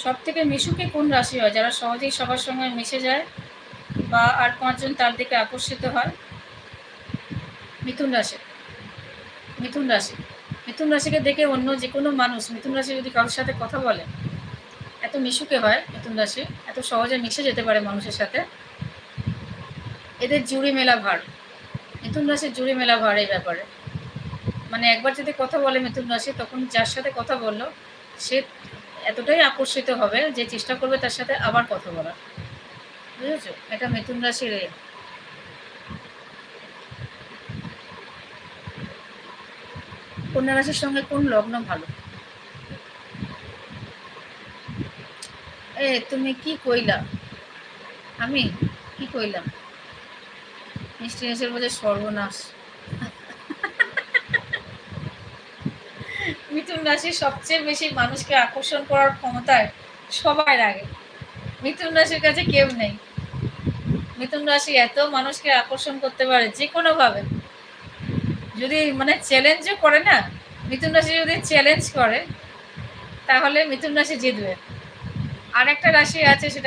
সব থেকে মিশুকে কোন রাশি হয়? যারা সহজেই সবার সঙ্গে মিশে যায় বা আর 5 জন তার দিকে আকর্ষিত হয়। মিথুন রাশি। মিথুন রাশি। মিথুন রাশিকে দেখে অন্য যে কোনো মানুষ মিথুন রাশি যদি কারোর সাথে কথা বলে, এত মিশুকে হয় মিথুন রাশি, এত সহজে মিশে যেতে পারে মানুষের সাথে। এদের জুড়ি মেলা ভার, মিথুন রাশির জুড়ি মেলা ভার এই ব্যাপারে। মানে একবার যদি কথা বলে মিথুন রাশি, তখন যার সাথে কথা বললো সে এতটাই আকর্ষিত হবে যে চেষ্টা করবে তার সাথে আবার কথা বলার। বুঝেছো? এটা মিথুন রাশির। কন্যা রাশির সঙ্গে কোন লগ্ন ভালো? তুমি কি কইলা? আমি কি কইলাম? মিষ্টি হেসের বোঝে সর্বনাশ। মিথুন রাশি সবচেয়ে বেশি মানুষকে আকর্ষণ করার ক্ষমতায় সবার আগে। মিথুন রাশির কাছে কেউ নেই। মিথুন রাশি এত মানুষকে আকর্ষণ করতে পারে যে কোনো ভাবে। যদি মানে চ্যালেঞ্জও করে না, মিথুন রাশি যদি চ্যালেঞ্জ করে তাহলে মিথুন রাশি জিতবে। আর একটা রাশি আছে, সেটা